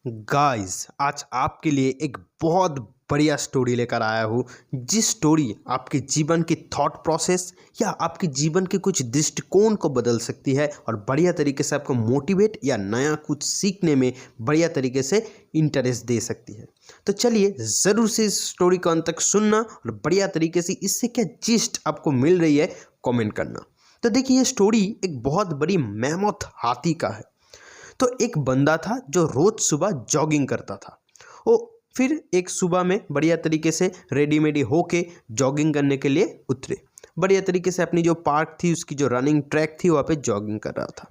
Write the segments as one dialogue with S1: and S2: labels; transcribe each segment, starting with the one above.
S1: Guys आज आपके लिए एक बहुत बढ़िया स्टोरी लेकर आया हूँ। जिस स्टोरी आपके जीवन की थॉट प्रोसेस या आपके जीवन के कुछ दृष्टिकोण को बदल सकती है और बढ़िया तरीके से आपको मोटिवेट या नया कुछ सीखने में बढ़िया तरीके से इंटरेस्ट दे सकती है। तो चलिए ज़रूर से इस स्टोरी को अंत तक सुनना और बढ़िया तरीके से इससे क्या जिस्ट आपको मिल रही है कमेंट करना। तो देखिए ये स्टोरी एक बहुत बड़ी मैमोथ हाथी का है। तो एक बंदा था जो रोज़ सुबह जॉगिंग करता था। वो फिर एक सुबह में बढ़िया तरीके से रेडीमेडी होके जॉगिंग करने के लिए उतरे। बढ़िया तरीके से अपनी जो पार्क थी उसकी जो रनिंग ट्रैक थी वहाँ पे जॉगिंग कर रहा था।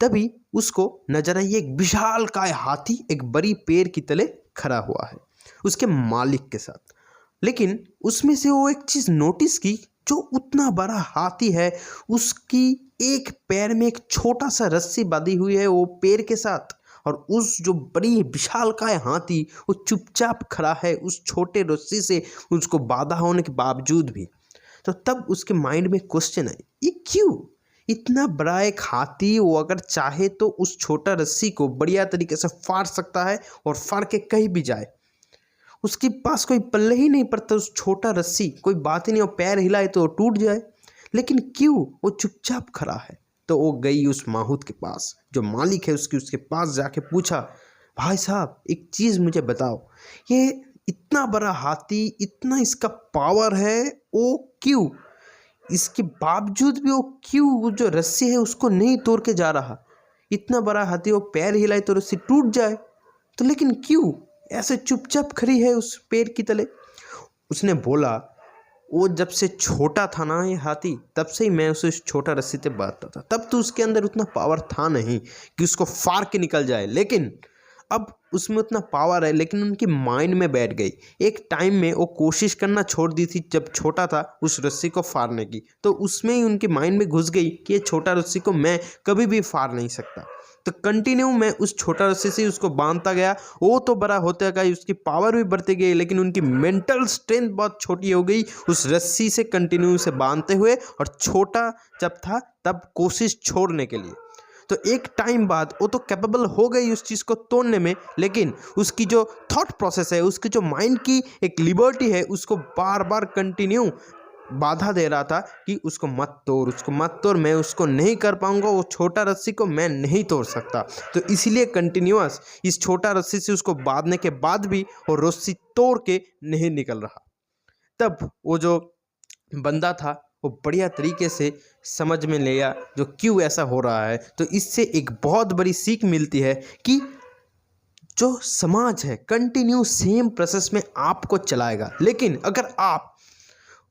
S1: तभी उसको नजर आई एक विशालकाय हाथी एक बड़ी पेड़ की तले खड़ा हुआ है उसके मालिक के साथ। लेकिन उसमें से वो एक चीज़ नोटिस की, जो उतना बड़ा हाथी है उसकी एक पैर में एक छोटा सा रस्सी बांधी हुई है वो पेड़ के साथ, और उस जो बड़ी विशालकाय हाथी वो चुपचाप खड़ा है उस छोटे रस्सी से उसको बांधा होने के बावजूद भी। तो तब उसके माइंड में क्वेश्चन आई, ये क्यों? इतना बड़ा एक हाथी वो अगर चाहे तो उस छोटा रस्सी को बढ़िया तरीके से फाड़ सकता है और फाड़ के कहीं भी जाए। उसके पास कोई पल्ले ही नहीं पड़ता, उस छोटा रस्सी कोई बात ही नहीं, और पैर हिलाए तो टूट जाए। लेकिन क्यों वो चुपचाप खड़ा है? तो वो गई उस माहूत के पास जो मालिक है उसके पास जाके पूछा, भाई साहब एक चीज़ मुझे बताओ, ये इतना बड़ा हाथी इतना इसका पावर है, वो क्यों इसके बावजूद भी वो क्यों वो जो रस्सी है उसको नहीं तोड़ के जा रहा? इतना बड़ा हाथी वो पैर हिलाए तो रस्सी टूट जाए, तो लेकिन क्यों ऐसे चुपचाप खड़ी है उस पेड़ की तले? उसने बोला, वो जब से छोटा था ना ये हाथी, तब से ही मैं उसे छोटा रस्सी से बांधता था। तब तो उसके अंदर उतना पावर था नहीं कि उसको फाड़ के निकल जाए, लेकिन अब उसमें उतना पावर है, लेकिन उनकी माइंड में बैठ गई। एक टाइम में वो कोशिश करना छोड़ दी थी जब छोटा था उस रस्सी को फाड़ने की, तो उसमें ही उनके माइंड में घुस गई कि ये छोटा रस्सी को मैं कभी भी फाड़ नहीं सकता। तो कंटिन्यू मैं उस छोटा रस्सी से उसको बांधता गया, वो तो बड़ा होता गया, उसकी पावर भी बढ़ती गई, लेकिन उनकी मेंटल स्ट्रेंथ बहुत छोटी हो गई उस रस्सी से कंटिन्यू से बांधते हुए, और छोटा जब था तब कोशिश छोड़ने के लिए। तो एक टाइम बाद वो तो कैपेबल हो गई उस चीज़ को तोड़ने में, लेकिन उसकी जो थॉट प्रोसेस है, उसकी जो माइंड की एक लिबर्टी है, उसको बार बार कंटिन्यू बाधा दे रहा था कि उसको मत तोड़, उसको मत तोड़, मैं उसको नहीं कर पाऊंगा, वो छोटा रस्सी को मैं नहीं तोड़ सकता। तो इसलिए कंटिन्यूअस इस छोटा रस्सी से उसको बांधने के बाद भी वो रस्सी तोड़ के नहीं निकल रहा। तब वो जो बंदा था वो बढ़िया तरीके से समझ में लिया जो क्यों ऐसा हो रहा है। तो इससे एक बहुत बड़ी सीख मिलती है कि जो समाज है कंटिन्यू सेम प्रोसेस में आपको चलाएगा, लेकिन अगर आप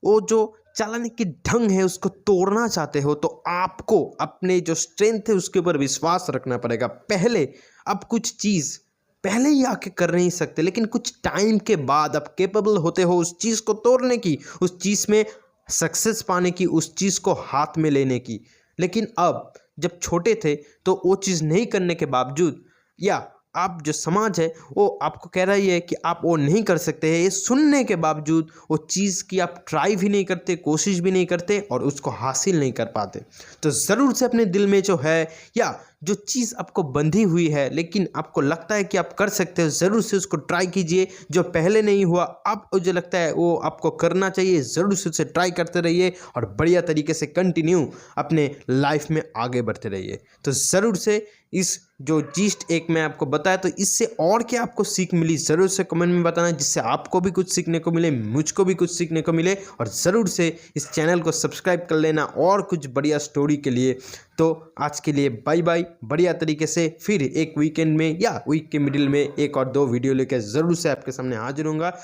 S1: वो जो चलाने की ढंग है उसको तोड़ना चाहते हो तो आपको अपने जो स्ट्रेंथ है उसके ऊपर विश्वास रखना पड़ेगा। पहले आप कुछ चीज़ पहले ही आके कर नहीं सकते, लेकिन कुछ टाइम के बाद आप कैपेबल होते हो उस चीज़ को तोड़ने की, उस चीज़ में सक्सेस पाने की, उस चीज़ को हाथ में लेने की। लेकिन अब जब छोटे थे तो वो चीज़ नहीं करने के बावजूद, या आप जो समाज है वो आपको कह रही है कि आप वो नहीं कर सकते हैं, ये सुनने के बावजूद वो चीज़ की आप ट्राई भी नहीं करते, कोशिश भी नहीं करते और उसको हासिल नहीं कर पाते। तो ज़रूर से अपने दिल में जो है या जो चीज़ आपको बंधी हुई है लेकिन आपको लगता है कि आप कर सकते हो, ज़रूर से उसको ट्राई कीजिए। जो पहले नहीं हुआ अब मुझे लगता है वो आपको करना चाहिए, ज़रूर से उसे ट्राई करते रहिए और बढ़िया तरीके से कंटिन्यू अपने लाइफ में आगे बढ़ते रहिए। तो ज़रूर से इस जो जीस्ट एक मैं आपको बताया, तो इससे और क्या आपको सीख मिली ज़रूर से कमेंट में बताना, जिससे आपको भी कुछ सीखने को मिले, मुझको भी कुछ सीखने को मिले। और ज़रूर से इस चैनल को सब्सक्राइब कर लेना और कुछ बढ़िया स्टोरी के लिए। तो आज के लिए बाय बाय। बढ़िया तरीके से फिर एक वीकेंड में या वीक के मिडिल में एक और दो वीडियो लेकर ज़रूर से आपके सामने हाजिर होऊंगा।